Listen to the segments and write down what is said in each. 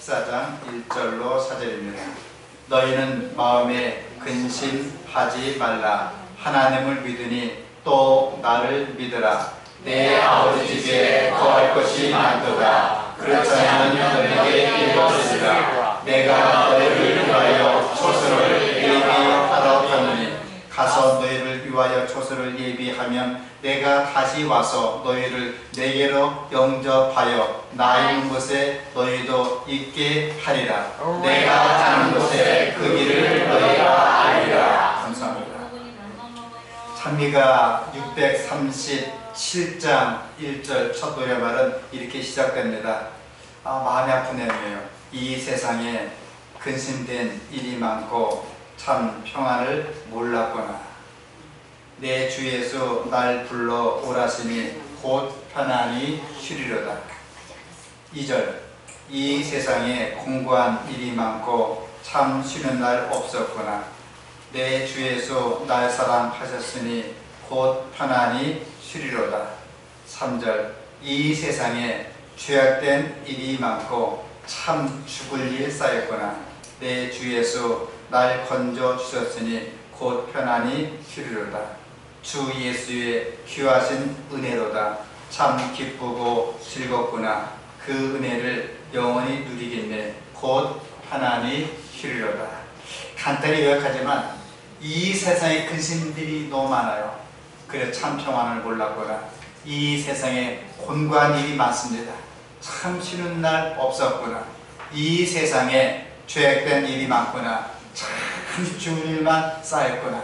14장 1절로 4절입니다. 너희는 마음에 근심하지 말라. 하나님을 믿으니 또 나를 믿으라. 내 아버지 집에 거할 것이 많도다. 그렇다면 너희에게 이루어지리라. 내가 너희를 위하여 초소를 예비하러 가노니 가서 너희를 위하여 초소를 예비하면 내가 다시 와서 너희를 내게로 영접하여 나 있는 곳에 너희도 있게 하리라. 내가 가는 곳에 그 길을 너희가 알리라. 감사합니다. 찬미가 637장 1절 첫 노래말은 이렇게 시작됩니다. 마음이 아픈 내용이에요. 이 세상에 근심된 일이 많고 참 평안을 몰랐거나 내 주 예수 날 불러 오라시니 곧 편안히 쉬리로다. 2절 이 세상에 공고한 일이 많고 참 쉬는 날 없었구나. 내 주 예수 날 사랑하셨으니 곧 편안히 쉬리로다. 3절 이 세상에 죄악된 일이 많고 참 죽을 일 쌓였구나. 내 주 예수 날 건져 주셨으니 곧 편안히 쉬리로다. 주 예수의 귀하신 은혜로다. 참 기쁘고 즐겁구나. 그 은혜를 영원히 누리겠네. 곧 편안히 쉬리로다. 간단히 요약하지만 이 세상에 근심들이 너무 많아요. 그래서 참 평안을 몰랐거나 이 세상에 곤고한 일이 많습니다. 참 쉬는 날 없었구나. 이 세상에 죄악된 일이 많구나. 참 죽을 일만 쌓였구나.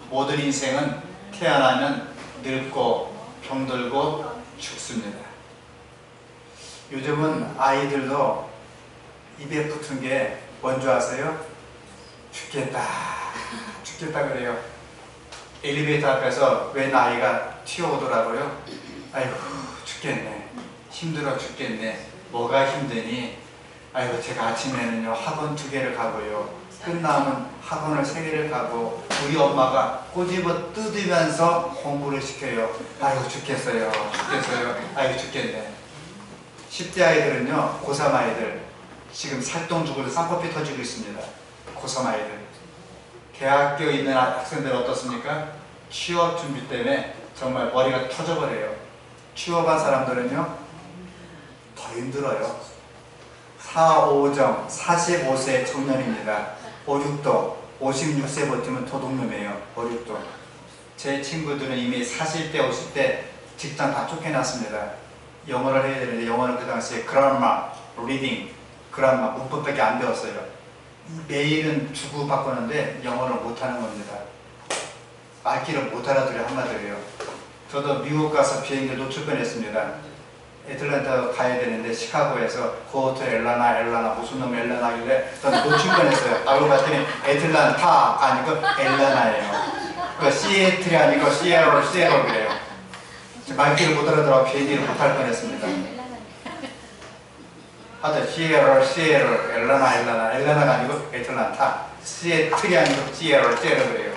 모든 인생은 태어나면 늙고 병들고 죽습니다. 요즘은 아이들도 입에 붙은 게 뭔지 아세요? 죽겠다 죽겠다 그래요. 엘리베이터 앞에서 웬 아이가 튀어오더라고요. 아이고 죽겠네, 힘들어 죽겠네. 뭐가 힘드니? 아이고 제가 아침에는요 학원 2개를 가고요 끝나면 학원을 3개를 가고 우리 엄마가 꼬집어 뜯으면서 공부를 시켜요. 아이고 죽겠어요 아이고 죽겠네. 10대 아이들은요 고3 아이들 지금 살동 죽을 쌍꺼풀 터지고 있습니다. 고3 아이들. 대학교에 있는 학생들 어떻습니까? 취업 준비 때문에 정말 머리가 터져버려요. 취업한 사람들은요 더 힘들어요. 4, 5정 45세 청년입니다. 5, 6도 56세 버티면 도둑놈이에요. 5, 6도. 제 친구들은 이미 40대 50대 직장 다 쫓겨났습니다. 영어를 해야 되는데 영어는 그 당시에 그라마, 리딩, 그라마, 문법밖에 안 배웠어요. 매일은 주고받고는데 영어를 못하는 겁니다. 말귀를 못 알아들어요. 한마디로요. 저도 미국 가서 비행기 놓칠 뻔했습니다. 애틀랜타 가야 되는데 시카고에서 고호텔 엘라나 무슨 놈 엘라나길래 저는 놓칠 뻔했어요. 알고 봤더니 애틀란타 아니고 엘라나예요. 그 시애틀이 아니고 시에로 그래요. 말귀를 못 알아들어 비행기를 못 할 뻔했습니다. 하여튼 시에로 엘라나가 아니고 애틀란타, 시애틀이 아니고 시에로 그래요.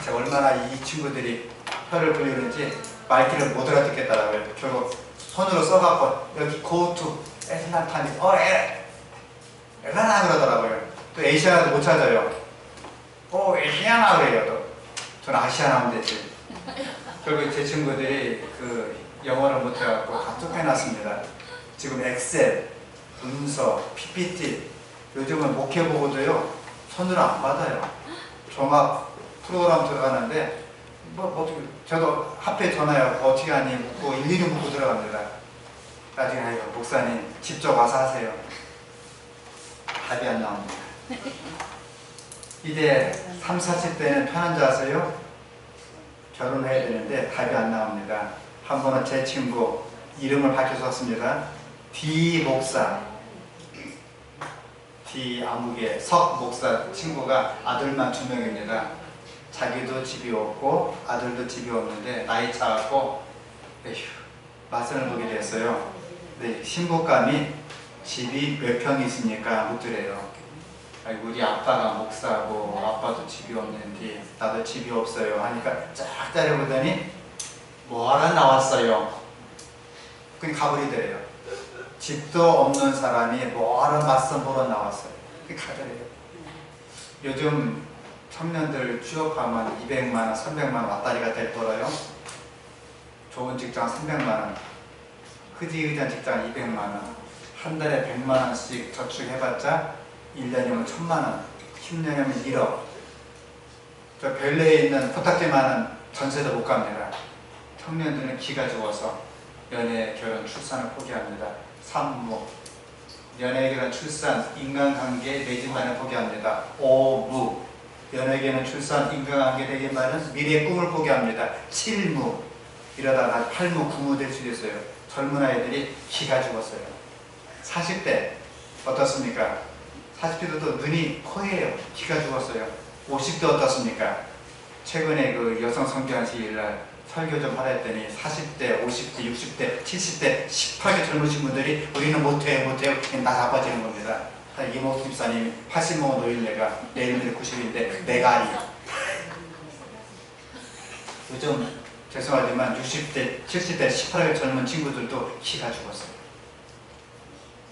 제가 얼마나 이 친구들이 혀를 굴리는지 말귀를 못 알아듣겠더라고요. 결국 손으로 써갖고 여기 go to 애틀란타니 엘라나 그러더라고요. 또 에이시아나도 못 찾아요. 에이시아나 그래요. 또 저는 아시아나 하면 되지. 결국 제 친구들이 그 영어를 못해갖고 다 쫓겨났습니다. 지금 엑셀, 문서, PPT 요즘은 목회보고도요 손으로 안 받아요. 종합 프로그램 들어가는데 저도 하필 전화요 어떻게 하니 묻고 일일이 묻고 들어갑니다. 나중에 아이고 목사님 직접 와서 하세요. 답이 안 나옵니다. 이제 3, 40대는 편한 줄 아세요? 결혼해야 되는데 답이 안 나옵니다. 한 번은 제 친구 이름을 밝혀줬습니다. D 목사, D 아무개 석 목사 친구가 아들만 2명입니다. 자기도 집이 없고 아들도 집이 없는데 나이 차갖고 맞선을 보게 됐어요. 근데 신부감이 집이 몇 평이 있습니까? 묻더래요. 우리 아빠가 목사고 아빠도 집이 없는데 나도 집이 없어요 하니까 쫙 따라보더니 뭐하러 나왔어요? 그냥 가버리더래요. 집도 없는 사람이 뭐하러 맞선 보러 나왔어요. 그게 가더래요. 요즘 청년들 취업하면 200만원, 300만원 왔다리가 될 거라요. 좋은 직장 300만원, 흐지흐지한 직장 200만원, 한 달에 100만원씩 저축해봤자 1년이면 1000만원, 10년이면 1억. 저 별내에 있는 코딱지만은 전세도 못 갑니다. 청년들은 기가 죽어서 연애, 결혼, 출산을 포기합니다. 산무, 연애, 결혼, 출산, 인간관계, 내 집만을 포기합니다. 오무, 연애, 결혼, 출산, 인간관계, 내 집만은 미래의 꿈을 포기합니다. 칠무, 이러다가 팔무, 구무 될 수도 있어요. 젊은 아이들이 기가 죽었어요. 40대 어떻습니까? 40대도 눈이 코예요. 기가 죽었어요. 50대 어떻습니까? 최근에 그 여성 성교환식일날 설교 좀 하라 했더니 40대, 50대, 60대, 70대, 18개 젊으신 분들이 우리는 못해요, 그냥 다 자빠지는 겁니다. 이모 김사님이 80먹은 노인네가 내일모레 90인데 내가 아니. 요즘 죄송하지만 60대, 70대, 18개 젊은 친구들도 기가 죽었어요.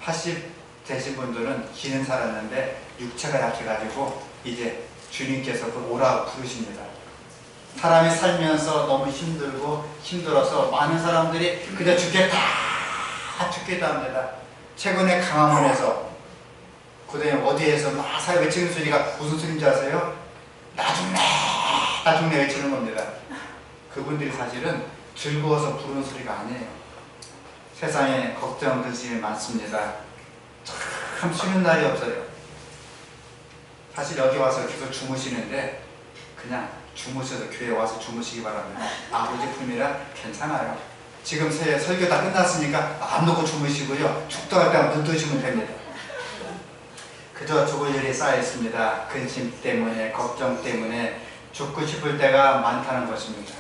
80 되신 분들은 기는 살았는데 육체가 약해가지고 이제 주님께서 그 오라고 부르십니다. 사람이 살면서 너무 힘들고 힘들어서 많은 사람들이 그냥 죽겠다 합니다. 최근에 강화문에서 그다음에 어디에서 막 사회 외치는 소리가 무슨 소리인지 아세요? 나 죽네 외치는 겁니다. 그분들이 사실은 즐거워서 부르는 소리가 아니에요. 세상에 걱정 근심이 많습니다. 참 쉬는 날이 없어요. 사실 여기 와서 계속 주무시는데 그냥 주무셔도 교회 와서 주무시기 바랍니다. 아버지 품이라 괜찮아요. 지금 설교 다 끝났으니까 안 놓고 주무시고요. 죽도할 때 눈 뜨시면 됩니다. 그저 죽을 일이 쌓여 있습니다. 근심 때문에, 걱정 때문에 죽고 싶을 때가 많다는 것입니다.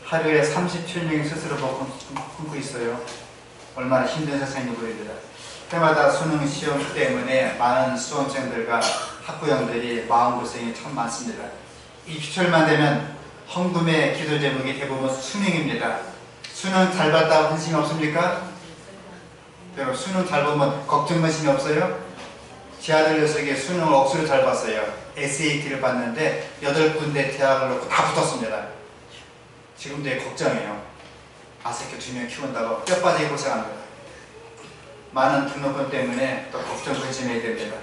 하루에 37명이 스스로 끊고 있어요. 얼마나 힘든 세상인지 보입니다. 해마다 수능 시험 때문에 많은 수험생들과 학부형들이 마음고생이 참 많습니다. 이 기철만 되면 헌금의 기도 제목이 대부분 수능입니다. 수능 잘 봤다고 근심이 없습니까? 여러분 수능 잘 보면 걱정 근심이 없어요? 제 아들 녀석이 수능을 억수로 잘 봤어요. SAT를 봤는데 8군데 대학을 넣고 다 붙었습니다. 지금도 걱정이에요. 아새끼 2명 키운다고 뼈 빠지게 고생합니다. 많은 등록금 때문에 또 걱정 근심해야 됩니다.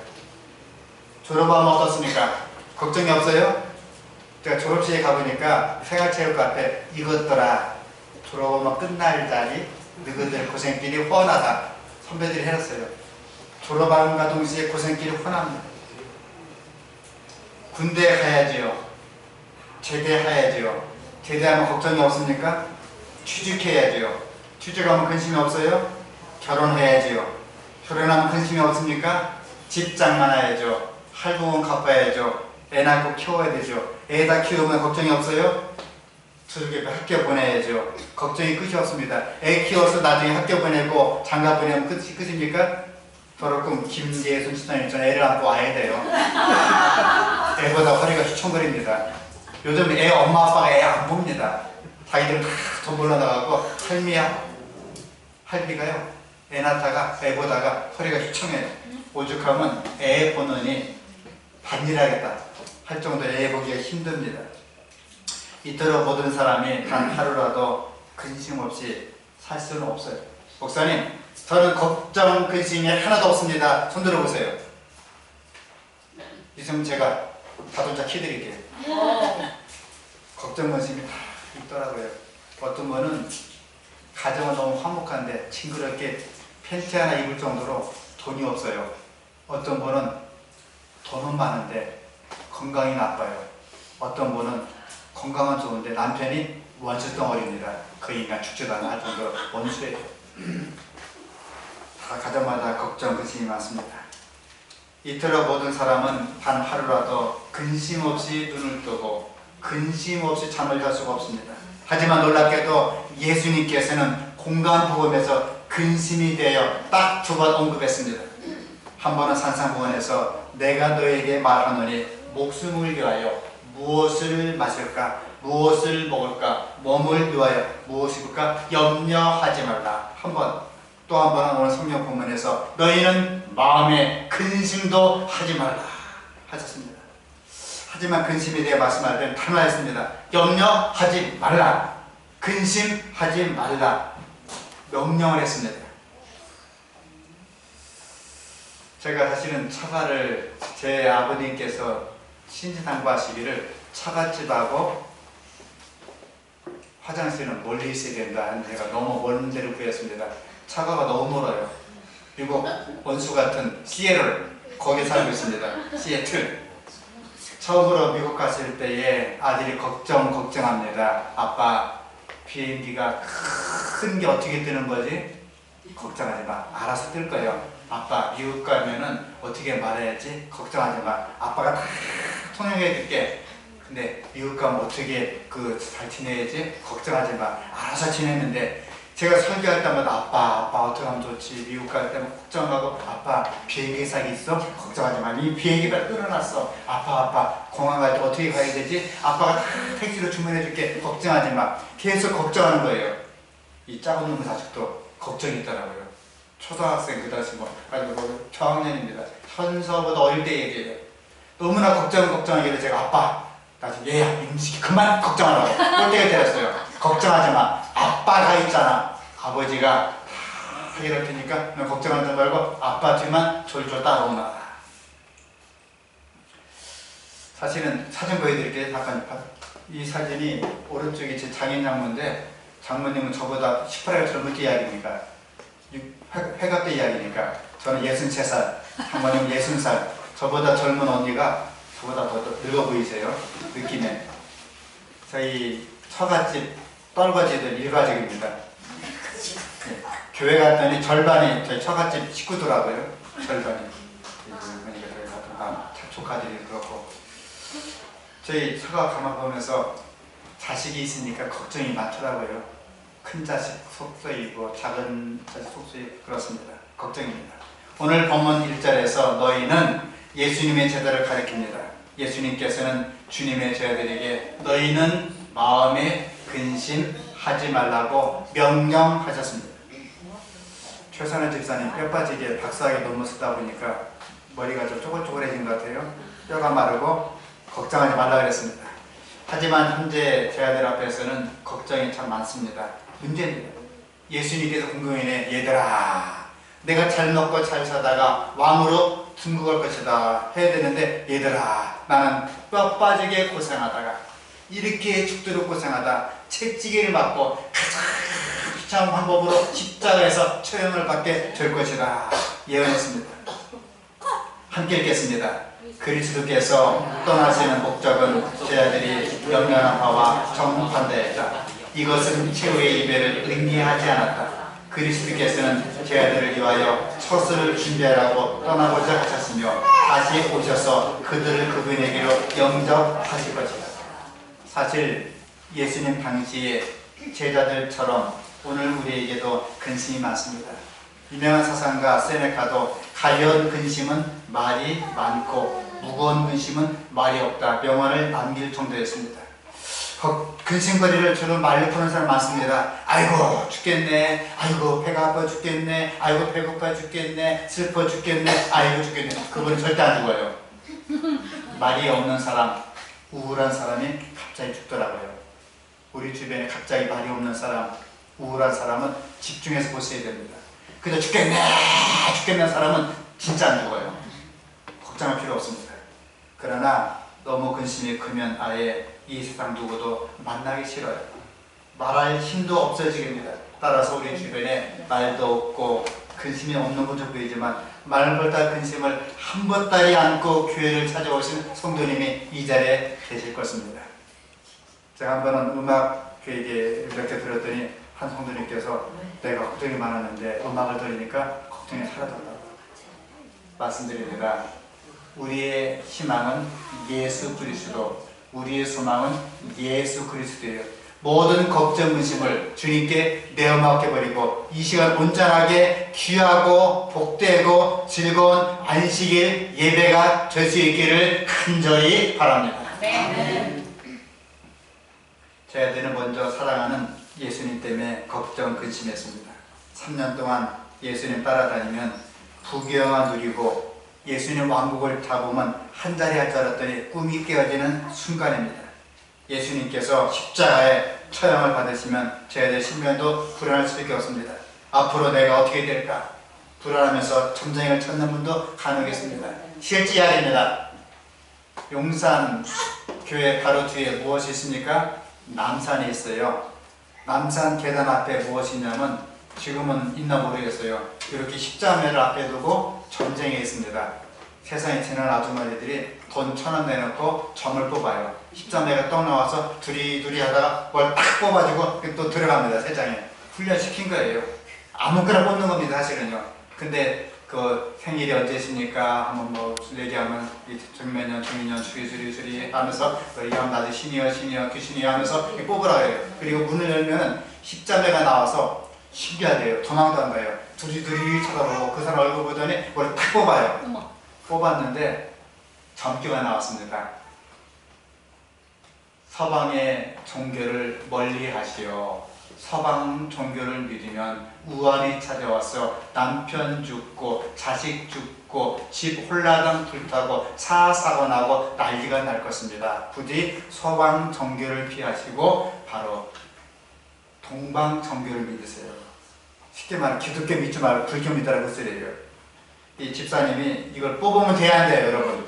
졸업하면 어떻습니까? 걱정이 없어요? 제가 졸업식에 가보니까 생활체육과 앞에 이것더라 졸업하면 끝날 자리 너희들 고생길이 훤하다 선배들이 해놨어요. 졸업함과 동시에 고생길이 훤합니다. 군대 가야지요. 제대해야지요. 제대하면 걱정이 없습니까? 취직해야지요. 취직하면 근심이 없어요? 결혼해야지요. 결혼하면 근심이 없습니까? 직장 많아야죠. 할부금 갚아야죠. 애 낳고 키워야 되죠. 애 다 키우면 걱정이 없어요? 두들겨 학교 보내야죠. 걱정이 끝이 없습니다. 애 키워서 나중에 학교 보내고 장가 보내면 끝입니까? 더럽고 김재순 시장님 전 애를 안고 와야 돼요. 애보다 허리가 휘청거립니다. 요즘 애 엄마 아빠가 애 안 봅니다. 자기들은 다 돈 벌러 나가고 할비가요. 애 낳다가 애 보다가 허리가 휘청해요. 오죽하면 애 보느니 반일하겠다 할 정도로 애 보기가 힘듭니다. 이토록 모든 사람이 단 하루라도 근심 없이 살 수는 없어요. 목사님, 저는 걱정 근심이 하나도 없습니다. 손 들어보세요. 있으면 제가 자동차 키드릴게요. 걱정 근심이 다 있더라고요. 어떤 분은 가정은 너무 화목한데 징그럽게 팬티 하나 입을 정도로 돈이 없어요. 어떤 분은 돈은 많은데 건강이 나빠요. 어떤 분은 건강은 좋은데 남편이 원수 덩어리입니다. 그 인간 죽지도 않아 할 정도로 원수예요. 다 가정마다 걱정 근심이 많습니다. 이토록 모든 사람은 단 하루라도 근심 없이 눈을 뜨고 근심 없이 잠을 잘 수가 없습니다. 하지만 놀랍게도 예수님께서는 공간복음에서 근심이 되어 딱 2번 언급했습니다. 한 번은 산상보원에서 내가 너에게 말하노니 목숨을 위하여 무엇을 마실까, 무엇을 먹을까, 몸을 위하여 무엇을 입을까 염려하지 말라. 한 번 또 한 번은 오늘 성경 본문에서 너희는 마음에 근심도 하지 말라 하셨습니다. 하지만 근심에 대해 말씀할 때는 단호했습니다. 염려하지 말라, 근심하지 말라 명령을 했습니다. 제가 사실은 처가를 제 아버님께서 신신당부하시기를 처갓집하고 화장실은 멀리 있어야 된다 하는 제가 너무 먼 데를 구했습니다. 처가가 너무 멀어요. 미국 원수 같은 시애틀, 거기 살고 있습니다. 시애틀. 처음으로 미국 갔을 때에 아들이 걱정합니다. 아빠, 비행기가 큰 게 어떻게 뜨는 거지? 걱정하지 마. 알아서 뜰 거예요. 아빠, 미국 가면은 어떻게 말해야지? 걱정하지 마. 아빠가 다 통역해 줄게. 근데 미국 가면 어떻게 잘 지내야지? 걱정하지 마. 알아서 지냈는데 제가 설교할 때마다 아빠 어떻게 하면 좋지? 미국 갈 때면 걱정하고 아빠 비행기 사기 있어? 걱정하지 마. 이 비행기가 끊어놨어. 아빠 공항 갈 때 어떻게 가야 되지? 아빠가 다 택시로 주문해 줄게. 걱정하지 마. 계속 걱정하는 거예요. 이 작은 놈은 아직도 걱정이 있더라고요. 초등학생 그 당시 아주 저학년입니다. 현서보다 어릴 때 얘기해요. 너무나 걱정하길래 제가 아빠 나 지금 얘야 임식이 그만 걱정하라고 꼴대가 때렸어요. 걱정하지 마. 아빠가 있잖아. 아버지가 다 해결할 테니까 너 걱정하지 말고 아빠 뒤만 졸졸 따라오나. 사실은 사진 보여드릴게요. 잠깐. 이 사진이 오른쪽이 제 장인 장모인데 장모님은 저보다 18살 젊을 때 이야기니까 회갑 때 이야기니까 저는 63살, 장모님 60살. 저보다 젊은 언니가 저보다 더 늙어 보이세요. 느낌에. 저희 처갓집 떨거지들 일가족입니다. 네. 교회 갔더니 절반이 저희 처갓집 식구더라고요. 절반이. 그러니까 저희 조카들이 그렇고. 저희 처가 가만 보면서 자식이 있으니까 걱정이 많더라고요. 큰 자식 속 쏘이고 작은 자식 속 쏘이고 그렇습니다. 걱정입니다. 오늘 본문 1절에서 너희는 예수님의 제자를 가리킵니다. 예수님께서는 주님의 제자들에게 너희는 마음에 근심하지 말라고 명령하셨습니다. 최선의 집사님 뼈 빠지게 박사하게 논문 쓰다 보니까 머리가 좀 쪼글쪼글해진 것 같아요. 뼈가 마르고 걱정하지 말라 그랬습니다. 하지만 현재 제 아들 앞에서는 걱정이 참 많습니다. 문제입니다. 예수님께서 궁금해네. 얘들아 내가 잘 먹고 잘 사다가 왕으로 등극할 것이다 해야 되는데 얘들아 나는 뼈 빠지게 고생하다가 이렇게 죽도록 고생하다 채찍을 맞고 가장 비참한 방법으로 십자가에서 처형을 받게 될 것이다 예언했습니다. 함께 읽겠습니다. 그리스도께서 떠나시는 목적은 제자들이 영원한 바와 정판대였다. 이것은 최후의 이별을 의미하지 않았다. 그리스도께서는 제자들을 위하여 처소를 준비하라고 떠나고자 하셨으며 다시 오셔서 그들을 그분에게로 영접하실 것이다. 사실 예수님 당시의 제자들처럼 오늘 우리에게도 근심이 많습니다. 유명한 사상가 세네카도 가벼운 근심은 말이 많고 무거운 근심은 말이 없다 명언을 남길 정도였습니다. 근심거리를 주로 말로 푸는 사람 많습니다. 아이고 죽겠네, 아이고 배가 아파 죽겠네, 아이고 배고파 죽겠네, 슬퍼 죽겠네, 아이고 죽겠네. 그분은 절대 안 죽어요. 말이 없는 사람, 우울한 사람이 갑자기 죽더라고요. 우리 주변에 갑자기 말이 없는 사람, 우울한 사람은 집중해서 보셔야 됩니다. 그저 죽겠네 사람은 진짜 안 죽어요. 걱정할 필요 없습니다. 그러나 너무 근심이 크면 아예 이 세상 누구도 만나기 싫어요. 말할 힘도 없어지게 됩니다. 따라서 우리 주변에 말도 없고 근심이 없는 분도 보이지만 말보다 근심을 한 보따리 안고 교회를 찾아오신 성도님이 이 자리에 계실 것입니다. 제가 한 번은 음악 교회에 이렇게 들었더니 한 성도님께서 내가 걱정이 많았는데 음악을 들으니까 걱정이 사라졌다고 말씀드립니다. 우리의 희망은 예수 그리스도, 우리의 소망은 예수 그리스도예요. 모든 걱정, 근심을 주님께 내어 맡겨버리고 이 시간 온전하게 귀하고 복되고 즐거운 안식일 예배가 될 수 있기를 간절히 바랍니다. 제 아들은 먼저 사랑하는 예수님 때문에 걱정, 근심했습니다. 3년 동안 예수님 따라다니면 부귀영화 누리고 예수님 왕국을 잡으면 한 자리 할 줄 알았더니 꿈이 깨어지는 순간입니다. 예수님께서 십자가에 처형을 받으시면 저희들 신변도 불안할 수밖에 없습니다. 앞으로 내가 어떻게 될까 불안하면서 점쟁이를 찾는 분도 간혹있습니다. 실제 이야기입니다. 용산 교회 바로 뒤에 무엇이 있습니까? 남산이 있어요. 남산 계단 앞에 무엇이 있냐면 지금은 있나 모르겠어요. 이렇게 십자매를 앞에 두고 점쟁이 있습니다. 세상에 지난 아주머니들이 돈 1,000원 내놓고 점을 뽑아요. 십자매가 떡 나와서 두리두리 하다가 뭘 딱 뽑아주고 또 들어갑니다. 세상에 훈련시킨 거예요. 아무거나 뽑는 겁니다. 사실은요. 근데 그 생일이 언제십니까? 한번 뭐 얘기하면 정매년, 중이년, 수리 하면서 얘기하면 나도 신이여 귀신이여 하면서 뽑으라 그래요. 그리고 문을 열면 십자매가 나와서 신기하대요. 도망도 안 가요. 두리두리 쳐다보고 그 사람 얼굴 보더니 뭘 딱 뽑아요. 뽑았는데 점괘가 나왔습니다. 서방의 종교를 멀리 하시오. 서방 종교를 믿으면 우환이 찾아와서 남편 죽고 자식 죽고 집 홀라당 불타고 차 사고 나고 난리가 날 것입니다. 부디 서방 종교를 피하시고 바로 동방 종교를 믿으세요. 쉽게 말해 기독교 믿지 말고 불교 믿으라고 쓰래요. 이 집사님이 이걸 뽑으면 돼야 돼요, 여러분.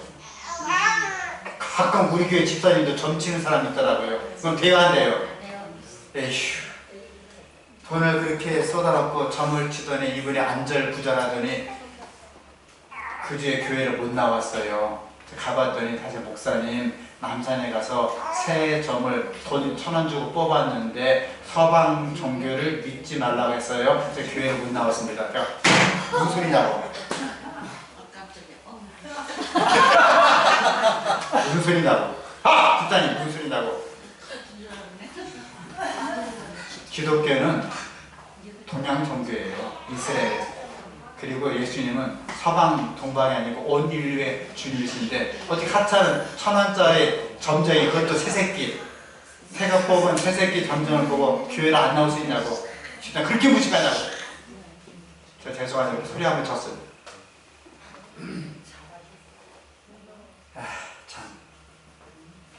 가끔 우리 교회 집사님도 점 치는 사람이 있더라고요. 그럼 돼야 돼요. 에휴. 돈을 그렇게 쏟아놓고 점을 치더니 이분이 안절부절하더니 그 주에 교회를 못 나왔어요. 가봤더니 다시 목사님 남산에 가서 새 점을 돈 1,000원 주고 뽑았는데 서방 종교를 믿지 말라고 했어요. 그래서 교회를 못 나왔습니다. 그러니까 무슨 소리냐고. 무슨 소리냐고. 집사님 무슨 소리냐고. 기독교는 동양 종교예요. 이스라엘. 그리고 예수님은 서방 동방이 아니고 온 인류의 주님이신데 어떻게 하찮은 1,000원짜리 점쟁이 그것도 새새끼 새가 뽑은 새새끼 점쟁을 보고 교회를 안 나올 수 있냐고. 진짜 그렇게 무식하냐고. 저 죄송하지만 소리 한번 쳤어요. 참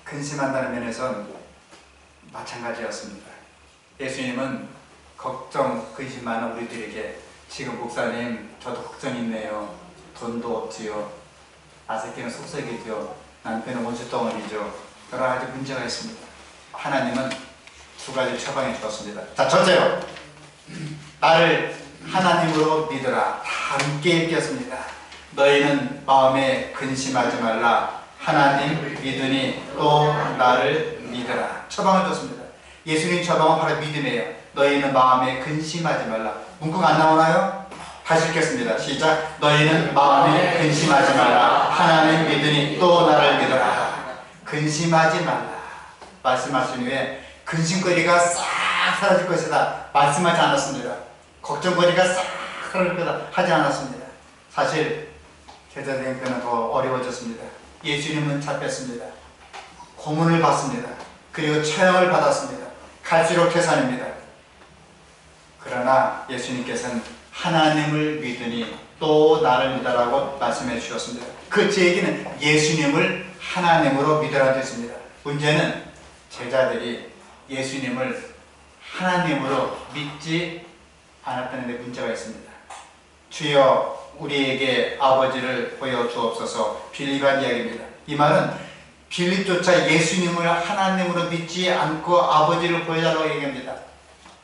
근심한다는 면에선 마찬가지였습니다. 예수님은 걱정, 근심 많은 우리들에게 지금 목사님 저도 걱정이 있네요. 돈도 없지요. 아새끼는 속썩이죠. 남편은 원수덩어리죠. 여러 가지 문제가 있습니다. 하나님은 두 가지 처방해 주었습니다. 자, 첫째요. 나를 하나님으로 믿으라. 함께 읽겠습니다. 너희는 마음에 근심하지 말라. 하나님 믿으니 또 나를 믿으라. 처방을 줬습니다. 예수님 처방은 바로 믿음이에요. 너희는 마음에 근심하지 말라. 문구가 안 나오나요? 다시 읽겠습니다. 시작. 너희는 마음에 근심하지 말라. 하나님 믿으니 또 나를 믿어라. 근심하지 말라. 말씀하신 후에 근심거리가 싹 사라질 것이다. 말씀하지 않았습니다. 걱정거리가 싹 사라질 거다. 하지 않았습니다. 사실 제자대행편은 더 어려워졌습니다. 예수님은 잡혔습니다. 고문을 받습니다. 그리고 처형을 받았습니다. 갈수록 태산입니다. 그러나 예수님께서는 하나님을 믿으니 또 나를 믿으라고 말씀해 주셨습니다. 그 제 얘기는 예수님을 하나님으로 믿으라는 뜻입니다. 문제는 제자들이 예수님을 하나님으로 믿지 않았다는 데 문제가 있습니다. 주여 우리에게 아버지를 보여주옵소서. 빌립한 이야기입니다. 이 말은 빌립조차 예수님을 하나님으로 믿지 않고 아버지를 보여달라고 얘기합니다.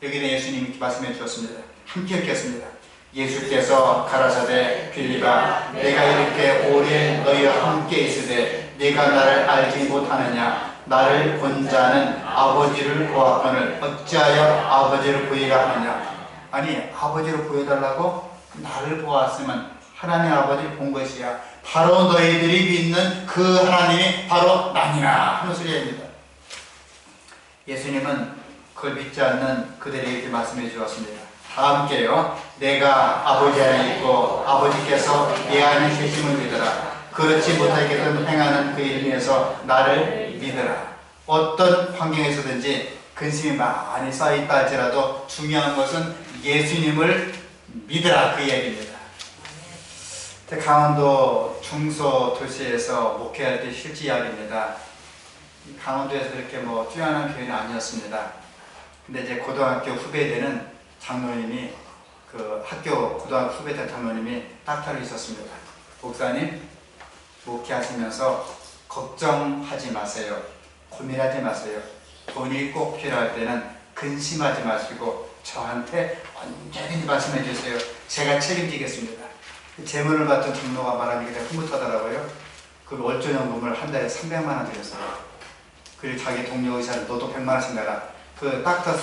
여기는 예수님이 말씀해 주셨습니다. 함께 읽겠습니다. 예수께서 가라사대 빌립아 내가 이렇게 오래 너희와 함께 있으되 네가 나를 알지 못하느냐. 나를 본 자는 아버지를 보았거늘 어찌하여 아버지를 보이라 하느냐. 아니 아버지를 보여달라고? 나를 보았으면 하나님 아버지를 본 것이야. 바로 너희들이 믿는 그 하나님이 바로 나니라 하는 소리입니다. 예수님은 그걸 믿지 않는 그들에게 말씀해 주었습니다. 다 함께요. 내가 아버지 안에 있고 아버지께서 내 안에 계심을 믿으라. 그렇지 못하게끔 행하는 그 이름에서 나를 믿으라. 어떤 환경에서든지 근심이 많이 쌓여있다 할지라도 중요한 것은 예수님을 믿으라, 그 얘기입니다. 강원도 중소도시에서 목회할 때 실제 이야기입니다. 강원도에서 그렇게 뭐 뛰어난 교회는 아니었습니다. 근데 이제 고등학교 후배 되는 장로님이, 그 학교 고등학교 후배 된 장로님이 딱 하루 있었습니다. 목사님, 목회하시면서 걱정하지 마세요. 고민하지 마세요. 돈이 꼭 필요할 때는 근심하지 마시고 저한테 언제든지 말씀해 주세요. 제가 책임지겠습니다. 재물을 받던 장로가 말하니까 흐뭇하더라고요. 그 월조연금을 한 달에 300만 원 드렸어요. 그리고 자기 동료 의사는 너도 100만 원씩 내라. 그 닥터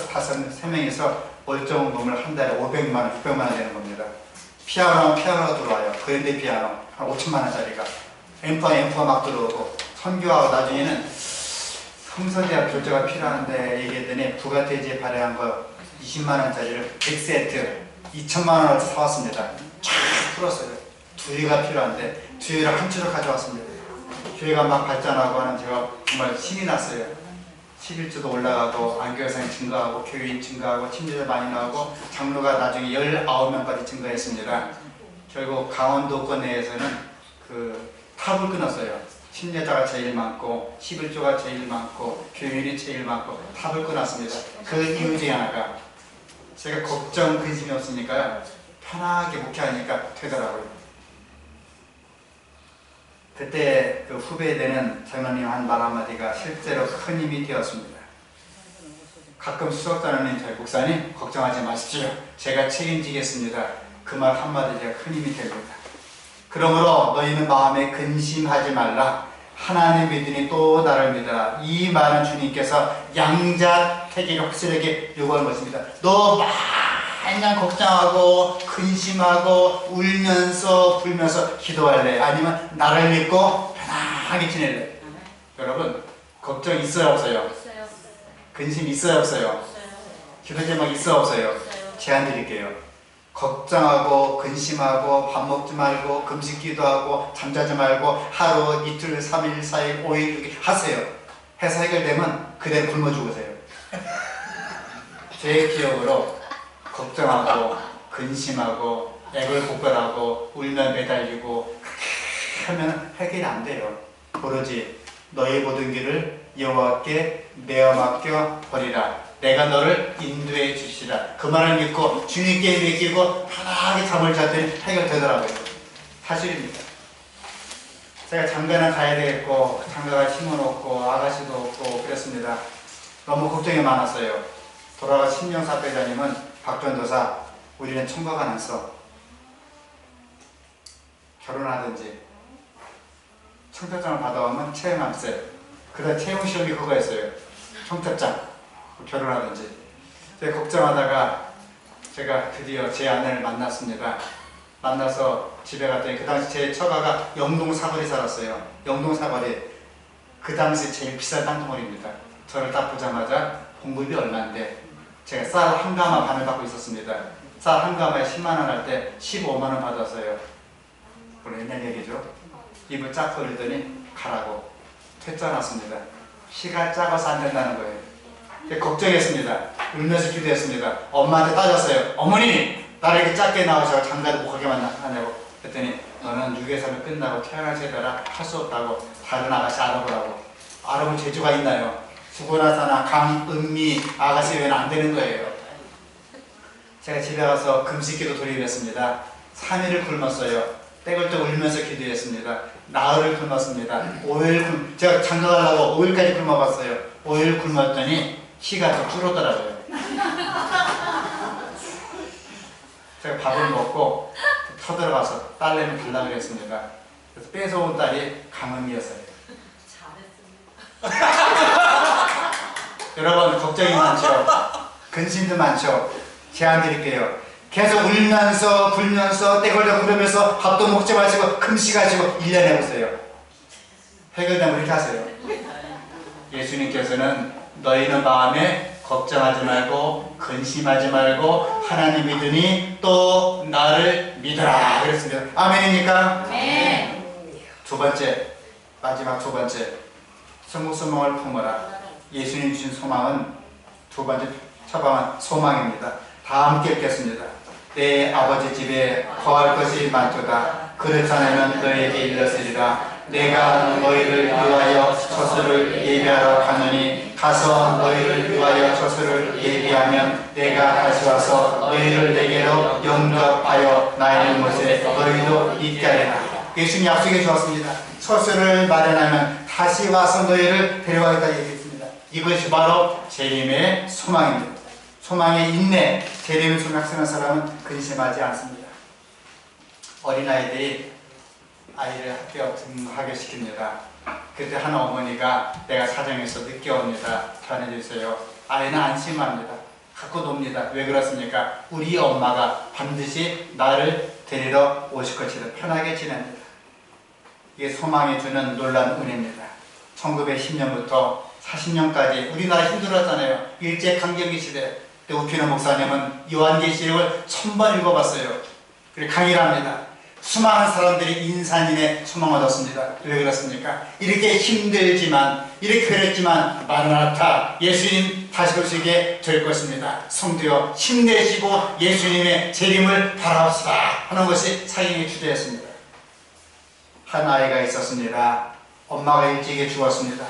세 명이서 월조연금을 한 달에 500만 원, 600만 원 되는 겁니다. 피아노는 피아노가 들어와요. 그랜드 피아노 한 5천만 원짜리가. 앰프가 막 들어오고, 선교하고 나중에는 성서대학 교재가 필요한데 얘기했더니 부가대지에 발행한 거 20만 원짜리를 100세트 2천만 원을 사왔습니다. 쫙 풀었어요. 두유가 필요한데 두유를 한 주로 가져왔습니다. 교회가 막 발전하고 하는 제가 정말 신이 났어요. 11주도 올라가고 안교회생이 증가하고 교인 증가하고 침례자 많이 나오고 장로가 나중에 19명까지 증가했습니다. 결국 강원도권 내에서는 그 탑을 끊었어요. 침례자가 제일 많고 11조가 제일 많고 교인이 제일 많고 탑을 끊었습니다. 그 이유 중에 하나가 제가 걱정 근심이 없으니까 편하게 목회하니까 되더라고요. 그때 그 후배되는 장로님 한 말 한마디가 실제로 큰 힘이 되었습니다. 가끔 수석자님, 저희 목사님 걱정하지 마십시오. 제가 책임지겠습니다. 그 말 한마디 제가 큰 힘이 됩니다. 그러므로 너희는 마음에 근심하지 말라. 하나님 믿으니 또 나를 믿어라. 이 말은 주님께서 양자택일을 확실하게 요구하는 것입니다. 너 마냥 걱정하고 근심하고 울면서 불면서 기도할래? 아니면 나를 믿고 편하게 지낼래? 여러분, 걱정 있어요 없어요? 근심 있어요 없어요? 기도 제목 있어요 없어요? 제안 드릴게요. 걱정하고 근심하고 밥 먹지 말고 금식 기도하고 잠자지 말고 하루 이틀 3일 4일 5일 6일 하세요. 해서 해결되면 그대로 굶어 죽으세요. 제 기억으로 걱정하고 근심하고 애걸복걸하고 울면 매달리고 하면 해결이 안 돼요. 오로지 너의 모든 길을 여호와께 내어 맡겨 버리라. 내가 너를 인도해 주시라. 그 말을 믿고 주님께 맡기고 편하게 잠을 잤더니 해결되더라고요. 사실입니다. 제가 장가는 가야 되겠고 장가가 힘은 없고 아가씨도 없고 그랬습니다. 너무 걱정이 많았어요. 돌아가 신명사배자님은 박전도사, 우리는 청가가 났어. 결혼하든지 청첩장을 받아오면 채용함세. 그다음 채용시험이 그거였어요. 청첩장. 결혼하든지. 제가 걱정하다가 제가 드디어 제 아내를 만났습니다. 만나서 집에 갔더니 그 당시 제 처가가 영동 사거리 살았어요. 영동 사거리. 그 당시 제일 비싼 땅덩어리입니다. 저를 딱 보자마자 공급이 얼마인데 제가 쌀 한 가마 반을 받고 있었습니다. 쌀 한 가마에 10만 원 할 때 15만 원 받았어요. 그건 옛날 얘기죠. 입을 쫙 벌리더니 가라고 퇴짜 났습니다. 키가 작아서 안 된다는 거예요. 걱정했습니다. 울면서 기도했습니다. 엄마한테 따졌어요. 어머니! 나를 이렇게 작게 나오셔서 장가도 못 가게 만나냐고. 그랬더니 너는 6회선을 끝나고 태어날 세대라 할 수 없다고 다른 아가씨 알아보라고. 알아볼 재주가 있나요? 수고나사나 강은미 아가씨 외에는 안 되는 거예요. 제가 집에 가서 금식기도 돌입했습니다. 3일을 굶었어요. 떼굴떼굴 울면서 기도했습니다. 나흘을 굶었습니다. 5일 제가 장가 가려고 5일까지 굶어봤어요. 5일 굶었더니 키가 더 줄었더라고요. 제가 밥을 먹고 터들어가서 딸내미 달라고 그랬습니다. 그래서 뺏어온 딸이 강은미였어요. 여러분 걱정이 많죠? 근심도 많죠? 제안 드릴게요. 계속 울면서 불면서 떼걸려 그러면서 밥도 먹지 마시고 금식하시고 1년 해보세요. 해결되면 이렇게 하세요. 예수님께서는 너희는 마음에 걱정하지 말고 근심하지 말고 하나님 믿으니 또 나를 믿어라 그랬습니다. 아멘입니까? 네. 두 번째, 마지막 두 번째, 성국소망을 품어라. 예수님 주신 소망은 두 번째 처방은 소망입니다. 다 함께 읽겠습니다. 내 아버지 집에 거할 것이 많도다. 그렇다면 너에게 일렀으리라. 내가 너희를 위하여 처소를 예비하러 가노니 가서 너희를 위하여 처소를 예비하면 내가 다시 와서 너희를 내게로 영접하여 나 있는 곳에 너희도 있게 하리라. 예수님 약속해 주었습니다. 처소를 마련하면 다시 와서 너희를 데려가겠다 얘기했습니다. 이것이 바로 재림의 소망입니다. 소망의 인내, 재림의 소망 쓰는 사람은 근심하지 않습니다. 어린아이들이 아이를 학교에 등하게 시킵니다. 그때 한 어머니가 내가 사정해서 늦게 옵니다. 전해주세요. 아이는 안심합니다. 갖고 놉니다. 왜 그렇습니까? 우리 엄마가 반드시 나를 데리러 오실 것이다. 편하게 지냅니다. 이게 소망이 주는 놀라운 은혜입니다. 1910년부터 40년까지 우리나라 힘들었잖아요. 일제강점기 시대. 때 우피노 목사님은 요한계시록을 1000번 읽어봤어요. 그리고 강의를 합니다. 수많은 사람들이 인산인의 소망을 얻었습니다. 왜 그렇습니까? 이렇게 힘들지만, 이렇게 어렵지만 마라나타, 예수님 다시 오시게 될 것입니다. 성도여 힘내시고 예수님의 재림을 바라봅시다 하는 것이 사경의 주제였습니다. 한 아이가 있었습니다. 엄마가 일찍이 죽었습니다.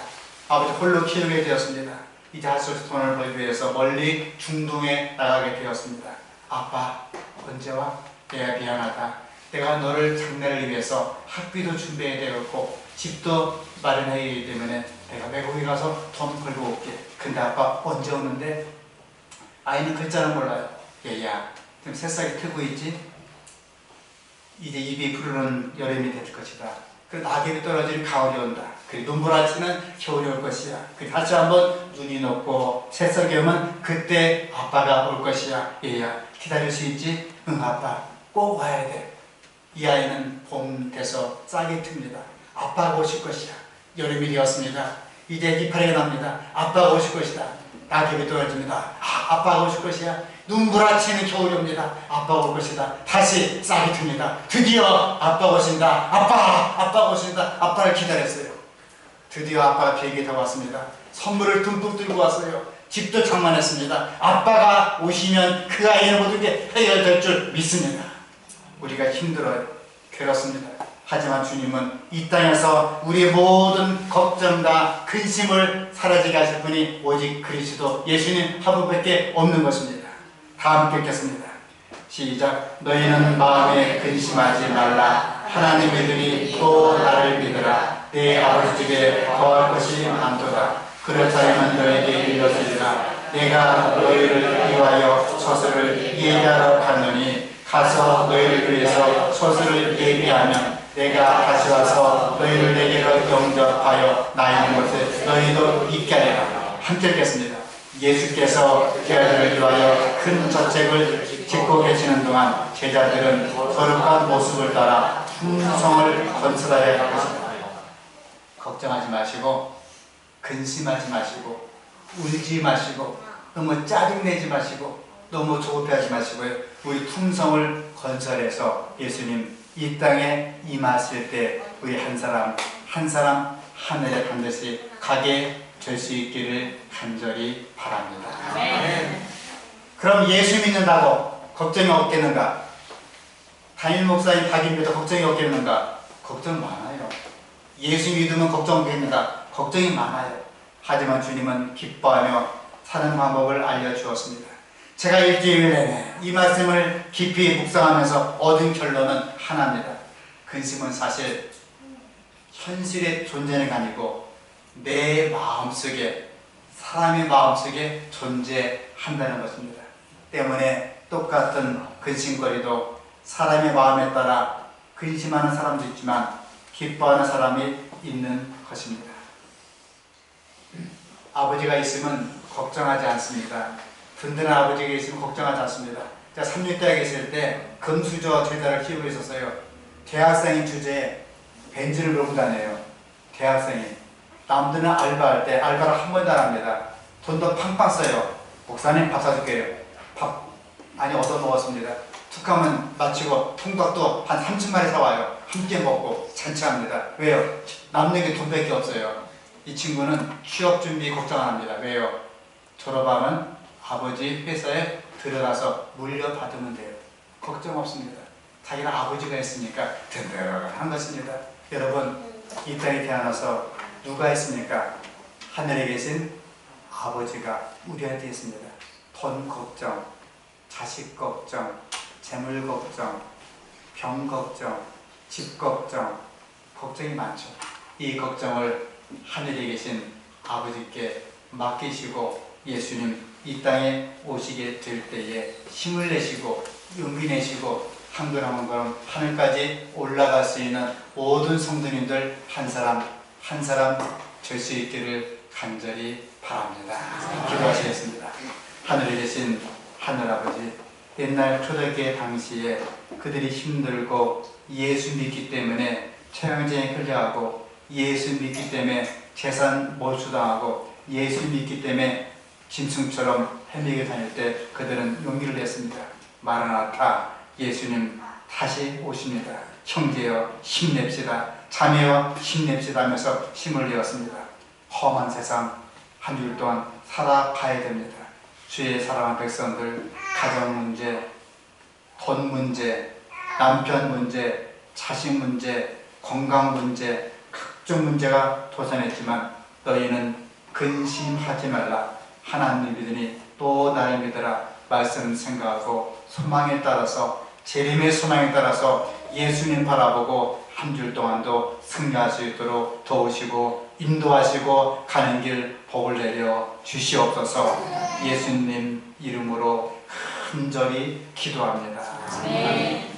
아버지 홀로 키우게 되었습니다. 이제 할 수 없이 돈을 벌기 위해서 멀리 중동에 나가게 되었습니다. 아빠 언제 와? 내가 미안하다. 내가 너를 장래를 위해서 학비도 준비해야 되었고 집도 마련해야 되면 내가 외국에 가서 돈 벌고 올게. 근데 아빠 언제 오는데? 아이는 글자는 몰라요. 얘야 지금 새싹이 트고 있지? 이제 입이 푸르는 여름이 될 것이다. 그리고 낙엽이 떨어지는 가을이 온다. 그리고 눈보라치는 겨울이 올 것이야. 그리고 다시 한번 눈이 녹고 새싹이 오면 그때 아빠가 올 것이야. 얘야 기다릴 수 있지? 응 아빠 꼭 와야 돼. 이 아이는 봄 돼서 싹이 틉니다. 아빠가 오실 것이야. 여름이 되었습니다. 이제 이파리가 납니다. 아빠가 오실 것이다. 낙엽이 떨어집니다. 아빠가 오실 것이야. 눈부라치는 겨울이 옵니다. 아빠가 올 것이다. 다시 싹이 틉니다. 드디어 아빠가 오신다. 아빠가 오신다. 아빠를 기다렸어요. 드디어 아빠가 비행기에 타고 왔습니다. 선물을 듬뿍 들고 왔어요. 집도 장만했습니다. 아빠가 오시면 그 아이의 모든 게 해결될 줄 믿습니다. 우리가 힘들어요. 괴롭습니다. 하지만 주님은 이 땅에서 우리의 모든 걱정과 근심을 사라지게 하실 분이 오직 그리스도 예수님 한 분밖에 없는 것입니다. 다 함께 읽겠습니다. 시작. 너희는 마음에 근심하지 말라. 하나님 믿으니 또 나를 믿으라. 내 아버지 집에 거할 것이 많도다. 그렇다면 너에게 일러주리라. 내가 너희를 위하여 처소를 예비하러 갔노니 가서 너희를 위해서 처소를 예비하면 내가 다시 와서 너희를 내게로 영접하여 나 있는 곳에 너희도 있게 하리라. 함께 읽겠습니다. 예수께서 제자들을 위하여 큰 저책을 짓고 계시는 동안 제자들은 거룩한 모습을 따라 풍성을 건설하여야 할 것입니다. 걱정하지 마시고 근심하지 마시고 울지 마시고 너무 짜증내지 마시고 너무 조급해하지 마시고요. 우리 풍성을 건설해서 예수님 이 땅에 임하실 때 우리 한 사람 한 사람 하늘에 반드시 가게 될 수 있기를 간절히 바랍니다. 아멘. 그럼 예수 믿는다고 걱정이 없겠는가? 담임 목사님 박인배도 걱정이 없겠는가? 걱정 많아요. 예수 믿으면 걱정 없겠는가? 걱정이 많아요. 하지만 주님은 기뻐하며 사는 방법을 알려주었습니다. 제가 일주일 내내 이 말씀을 깊이 묵상하면서 얻은 결론은 하나입니다. 근심은 사실 현실의 존재는 아니고 내 마음속에, 사람의 마음속에 존재한다는 것입니다. 때문에 똑같은 근심거리도 사람의 마음에 따라 근심하는 사람도 있지만 기뻐하는 사람이 있는 것입니다. 아버지가 있으면 걱정하지 않습니다. 든든한 아버지가 있으면 걱정하지 않습니다. 제가 3류대학에 있을 때 금수저 제자를 키우고 있었어요. 대학생인 주제에 벤츠를 몰고 다녀요. 대학생이. 남들은 알바할 때 알바를 한 번도 안 합니다. 돈도 팡팡 써요. 목사님 밥 사줄게요. 밥 많이 얻어 먹었습니다. 툭하면 마치고 통닭도 한 30마리 사와요. 함께 먹고 잔치합니다. 왜요? 남는 게 돈밖에 없어요. 이 친구는 취업 준비 걱정 안 합니다. 왜요? 졸업하면 아버지 회사에 들어가서 물려받으면 돼요. 걱정 없습니다. 자기는 아버지가 있으니까 든든한 것입니다. 여러분, 이 땅에 태어나서 누가 있습니까? 하늘에 계신 아버지가 우리한테 있습니다. 돈 걱정, 자식 걱정, 재물 걱정, 병 걱정, 집 걱정, 걱정이 많죠. 이 걱정을 하늘에 계신 아버지께 맡기시고 예수님 이 땅에 오시게 될 때에 힘을 내시고 용기 내시고 한 걸음 한 걸음 하늘까지 올라갈 수 있는 모든 성도님들 한 사람 한 사람 될 수 있기를 간절히 바랍니다. 기도하시겠습니다. 하늘에 계신 하늘아버지, 옛날 초대교회 당시에 그들이 힘들고 예수 믿기 때문에 태양제에 끌려가고 예수 믿기 때문에 재산 몰수당하고 예수 믿기 때문에 짐승처럼 헤매게 다닐 때 그들은 용기를 냈습니다. 마라나타, 예수님 다시 오십니다. 형제여 힘냅시다, 자매여 힘냅시다 하면서 힘을 내었습니다. 험한 세상 한 주일 동안 살아가야 됩니다. 주의 사랑하는 백성들, 가정 문제, 돈 문제, 남편 문제, 자식 문제, 건강 문제, 각종 문제가 도전했지만 너희는 근심하지 말라. 하나님 믿으니 또 나를 믿으라. 말씀 생각하고 소망에 따라서, 재림의 소망에 따라서 예수님 바라보고 한 줄 동안도 승리할 수 있도록 도우시고 인도하시고 가는 길 복을 내려 주시옵소서. 예수님 이름으로 간절히 기도합니다. 네.